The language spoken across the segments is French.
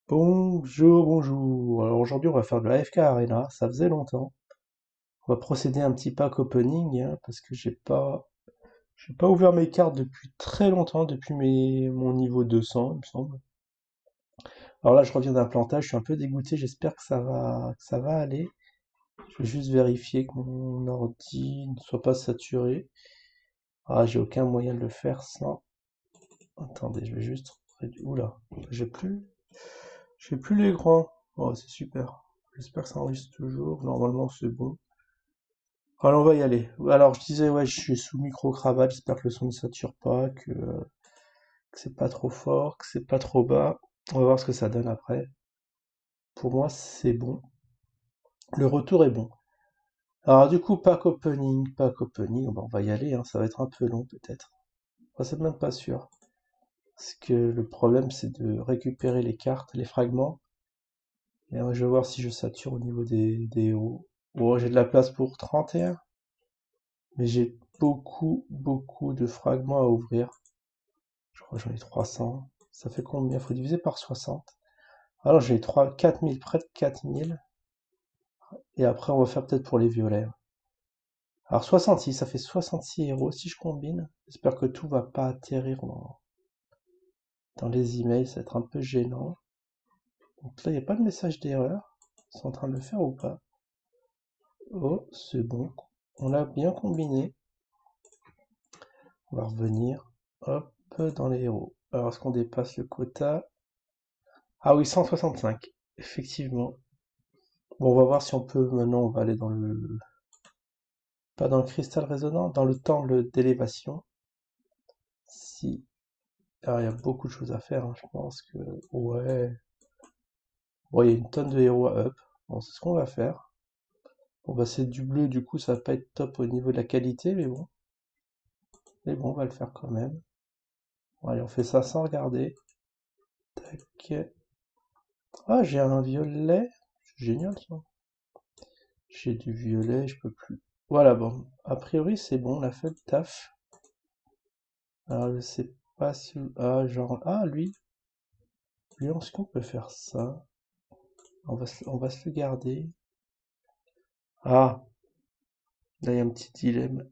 Bonjour, bonjour. Alors aujourd'hui, on va faire de la FK Arena. Ça faisait longtemps. On va procéder un petit pack opening hein, parce que j'ai pas ouvert mes cartes depuis très longtemps, depuis mon niveau 200, il me semble. Alors là, je reviens d'un plantage. Je suis un peu dégoûté. J'espère que ça va aller. Je vais juste vérifier que mon ordi ne soit pas saturé. Ah, j'ai aucun moyen de le faire sans. Attendez, je vais juste. Oula, j'ai plus l'écran. Oh, c'est super. J'espère que ça enregistre toujours. Normalement, c'est bon. Alors, on va y aller. Alors, je disais, ouais, je suis sous micro-cravate. J'espère que le son ne sature pas, que c'est pas trop fort, que c'est pas trop bas. On va voir ce que ça donne après. Pour moi, c'est bon. Le retour est bon. Alors, du coup, pack opening. Bon, on va y aller, hein. Ça va être un peu long, peut-être. Enfin, c'est même pas sûr. Parce que le problème, c'est de récupérer les cartes, les fragments. Et je vais voir si je sature au niveau des héros. Bon, j'ai de la place pour 31. Mais j'ai beaucoup de fragments à ouvrir. Je crois que j'en ai 300. Ça fait combien? Faut diviser par 60. Alors j'ai 4000, près de 4000. Et après on va faire peut-être pour les violets. Alors 66, ça fait 66 héros si je combine. J'espère que tout va pas atterrir dans les emails, ça va être un peu gênant. Donc là il n'y a pas de message d'erreur. Ils sont en train de le faire ou pas? Oh, c'est bon. On l'a bien combiné. On va revenir. Hop, dans les héros. Alors est-ce qu'on dépasse le quota? Ah oui, 165. Effectivement. Bon, on va voir si on peut. Maintenant, on va aller dans le. Pas dans le cristal résonnant, dans le temple d'élévation. Si. Alors, il y a beaucoup de choses à faire, hein, je pense que. Ouais. Bon, il y a une tonne de héros à up. Bon, c'est ce qu'on va faire. Bon, bah, c'est du bleu, du coup, ça va pas être top au niveau de la qualité, mais bon. Mais bon, on va le faire quand même. Bon, allez, on fait ça sans regarder. Tac. Ah, j'ai un violet. C'est génial, ça. J'ai du violet, je peux plus. Voilà, bon. A priori, c'est bon, on a fait le taf. Alors, je sais pas si. Ah, genre. Ah, lui. Lui, est-ce qu'on peut faire ça? On va se le garder. Ah, là, il y a un petit dilemme.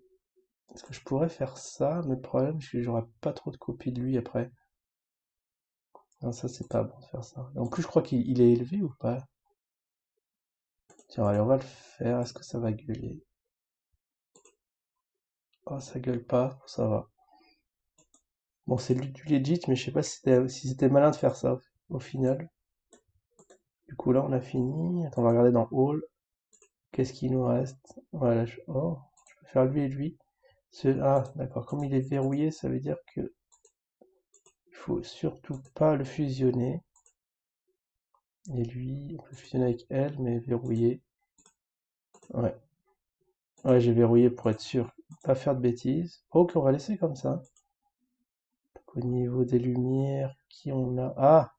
Est-ce que je pourrais faire ça? Mais le problème, c'est que j'aurai pas trop de copies de lui après. Non, ça, c'est pas bon de faire ça. Et en plus, je crois qu'il est élevé ou pas? Tiens, allez, on va le faire. Est-ce que ça va gueuler? Oh, ça gueule pas. Ça va. Bon, c'est du legit, mais je sais pas si c'était malin de faire ça au final. Du coup, là, on a fini. Attends, on va regarder dans All. Qu'est-ce qu'il nous reste? Voilà, oh, je peux faire lui et lui. Ah, d'accord. Comme il est verrouillé, ça veut dire que il faut surtout pas le fusionner. Et lui, on peut fusionner avec elle, mais verrouillé. Ouais. Ouais, j'ai verrouillé pour être sûr. Pas faire de bêtises. Ok, on va laisser comme ça. Au niveau des lumières, qui on a? Ah!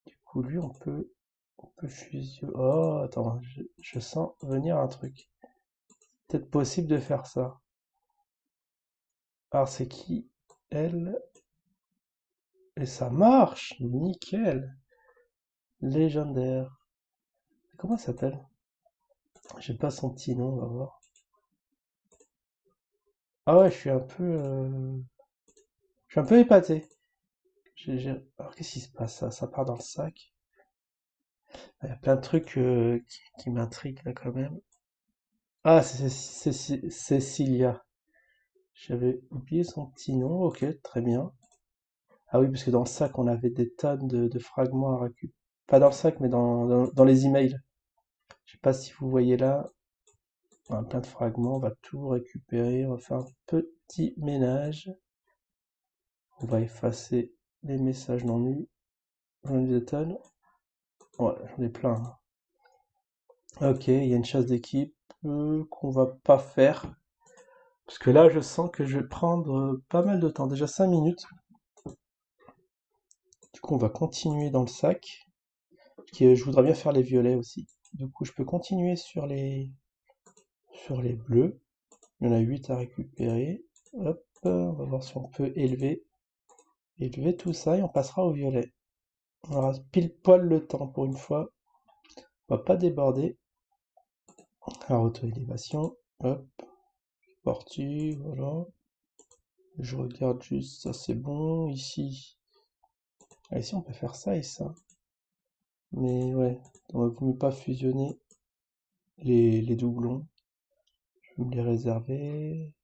Du coup, lui, on peut fusionner. Oh, attends, je sens venir un truc. Peut-être possible de faire ça. Alors, c'est qui? Elle. Et ça marche! Nickel! Légendaire. Comment ça s'appelle? J'ai pas son petit nom, on va voir. Ah ouais, je suis un peu épaté. Alors qu'est-ce qui se passe ça? Ça part dans le sac. Il y a plein de trucs qui m'intriguent là quand même. Ah, c'est Cecilia. J'avais oublié son petit nom. Ok, très bien. Ah oui, parce que dans le sac, on avait des tonnes de fragments à récupérer. Pas dans le sac, mais dans les emails. Je sais pas si vous voyez là. On a plein de fragments. On va tout récupérer. On va faire un petit ménage. On va effacer les messages non lus. J'en ai des tonnes. Ouais, j'en ai plein, hein. Ok, il y a une chasse d'équipe qu'on va pas faire. Parce que là, je sens que je vais prendre pas mal de temps. Déjà 5 minutes. Du coup, on va continuer dans le sac. Je voudrais bien faire les violets aussi. Du coup, je peux continuer sur les bleus. Il y en a 8 à récupérer. Hop, on va voir si on peut élever tout ça et on passera au violet. On aura pile poil le temps pour une fois. On va pas déborder. Alors, auto-élévation. Hop. Parti, voilà. Je regarde juste, ça c'est bon. Ici. Ah, ici, on peut faire ça et ça. Mais ouais, on va mieux pas fusionner les doublons. Je vais me les réserver.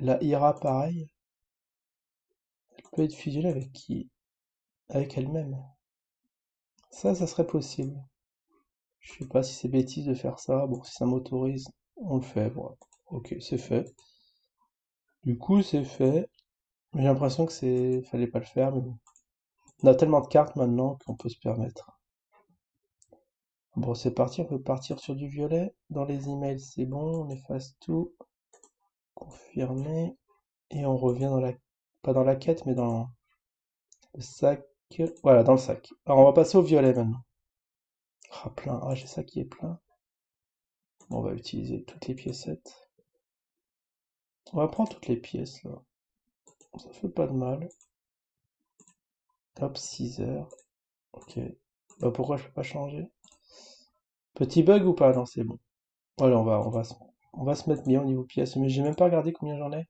La Ira, pareil. Elle peut être fusionnée avec qui? Avec elle-même. Ça serait possible. Je sais pas si c'est bêtise de faire ça. Bon, si ça m'autorise, on le fait. Bon, ok, c'est fait. Du coup, c'est fait. J'ai l'impression que fallait pas le faire, mais bon. On a tellement de cartes maintenant qu'on peut se permettre. Bon, c'est parti, on peut partir sur du violet. Dans les emails, c'est bon, on efface tout. Confirmer. Et on revient dans la... Pas dans la quête, mais dans le sac. Voilà, dans le sac. Alors, on va passer au violet maintenant. Ah, plein. Ah, j'ai ça qui est plein. Bon, on va utiliser toutes les piécettes. On va prendre toutes les pièces, là. Ça fait pas de mal. Hop, 6 heures. Ok. Bah, pourquoi je peux pas changer? Petit bug ou pas? Non, c'est bon. Voilà, on va se mettre bien au niveau pièces. Mais j'ai même pas regardé combien j'en ai.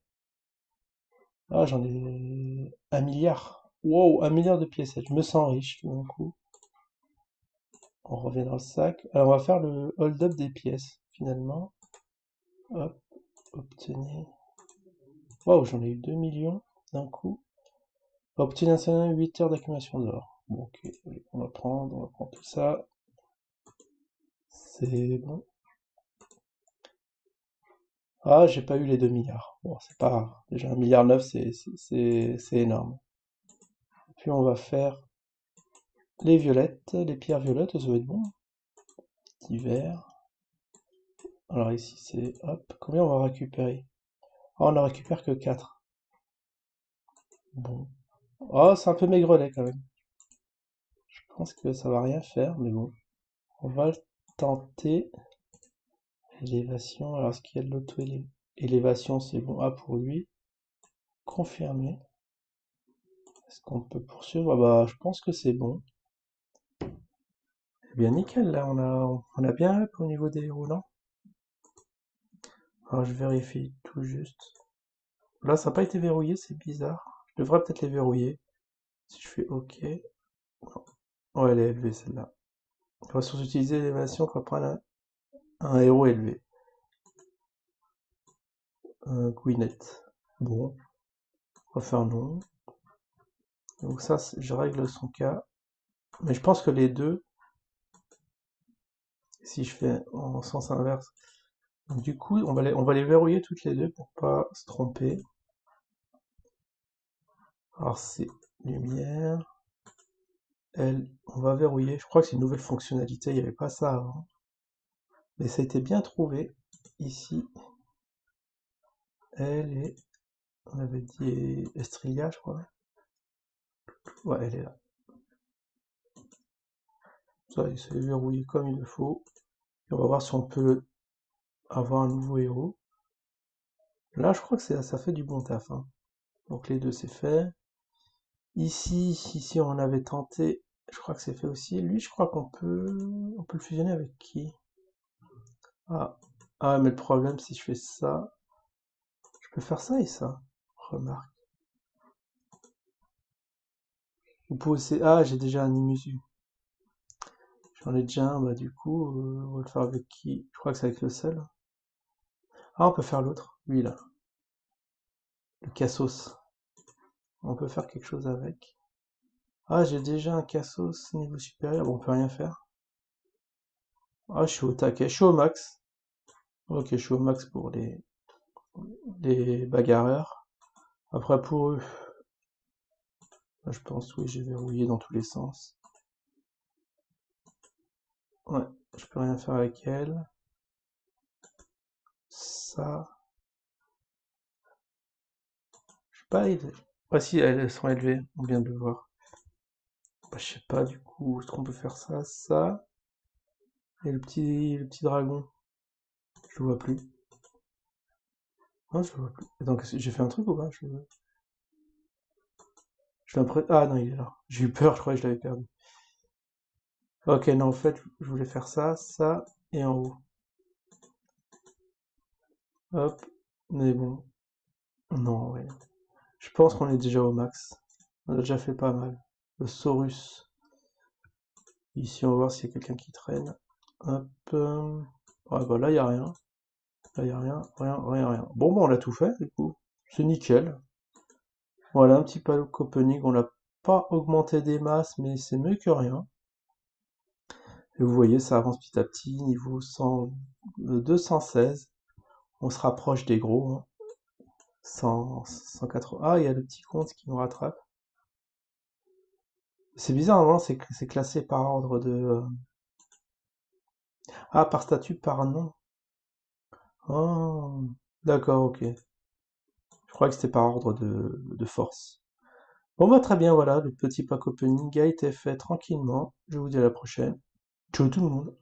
Ah, j'en ai 1 milliard. Wow, 1 milliard de pièces. Je me sens riche tout d'un coup. On revient dans le sac. Alors, on va faire le hold-up des pièces, finalement. Hop, obtenir. Wow, j'en ai eu 2 millions d'un coup. Obtenir 8 heures d'accumulation d'or. Bon, ok, allez, on va prendre tout ça. C'est bon. Ah, j'ai pas eu les 2 milliards. Bon, c'est pas grave. Déjà 1,9 milliard, c'est énorme. Puis on va faire les violettes, les pierres violettes, ça va être bon. Petit vert. Alors ici c'est, hop, combien on va récupérer? Oh, on en récupère que 4. Bon. Oh, c'est un peu maigrelet quand même. Je pense que ça va rien faire, mais bon. On va le tenter. Élévation, alors est-ce qu'il y a de l'auto-élévation, c'est bon. Ah, pour lui. Confirmer. Est-ce qu'on peut poursuivre? Ah bah, je pense que c'est bon. Eh bien, nickel, là, on a bien up au niveau des roulants. Alors, je vérifie tout juste. Là, ça n'a pas été verrouillé, c'est bizarre. Je devrais peut-être les verrouiller. Si je fais OK. Non. Oh, elle est élevée, celle-là. Ressources utilisées, élévation, qu'on prenne un héros élevé. Gwyneth. Bon, on va faire non. Donc ça, je règle son cas. Mais je pense que les deux, si je fais en sens inverse, donc du coup, on va les verrouiller toutes les deux pour pas se tromper. Alors c'est lumière. Elle, on va verrouiller. Je crois que c'est une nouvelle fonctionnalité, il n'y avait pas ça avant. Mais ça a été bien trouvé. Ici, elle est, on avait dit Estrilia, je crois. Ouais, elle est là. Ça, c'est verrouillé comme il le faut. Et on va voir si on peut avoir un nouveau héros. Là, je crois que ça fait du bon taf, hein. Donc les deux, c'est fait. Ici, on avait tenté. Je crois que c'est fait aussi. Lui, je crois on peut le fusionner avec qui? Ah, ah, mais le problème, si je fais ça, je peux faire ça et ça. Remarque. Vous pouvez aussi... Ah, j'ai déjà un Imusu. J'en ai déjà un, bah du coup, on va le faire avec qui? Je crois que c'est avec le sel. Ah, on peut faire l'autre, lui là. Le Cassos. On peut faire quelque chose avec. Ah, j'ai déjà un Cassos niveau supérieur, bon, on peut rien faire. Ah, je suis au taquet, je suis au max. Ok, je suis au max pour les bagarreurs. Après, pour eux, je pense, oui, j'ai verrouillé dans tous les sens. Ouais, je peux rien faire avec elle. Ça, je sais pas, ah si, elles sont élevées, on vient de le voir. Bah, je sais pas, du coup, est-ce qu'on peut faire ça, ça, et le petit dragon, je le vois plus. Non, je le vois plus. Donc, j'ai fait un truc ou pas? Je l'impression... Ah non, il est là. J'ai eu peur, je croyais que je l'avais perdu. Ok, non, en fait, je voulais faire ça, ça, et en haut. Hop, mais bon, non, ouais. Je pense qu'on est déjà au max. On a déjà fait pas mal. Le Saurus. Ici, on va voir s'il y a quelqu'un qui traîne. Hop. Ouais, bah là, il n'y a rien. Là, il n'y a rien, rien, rien, rien. Bon, bah, on a tout fait, du coup. C'est nickel. Voilà, un petit pack opening. On n'a pas augmenté des masses, mais c'est mieux que rien. Et vous voyez, ça avance petit à petit. Niveau 100, 216. On se rapproche des gros, hein. 100, 180. Ah, il y a le petit compte qui nous rattrape. C'est bizarre, non? C'est classé par ordre de. Ah, par statut, par nom. Oh, d'accord, ok. Je crois que c'était par ordre de force. Bon, bah, très bien, voilà. Le petit pack opening a été fait tranquillement. Je vous dis à la prochaine. Ciao tout le monde.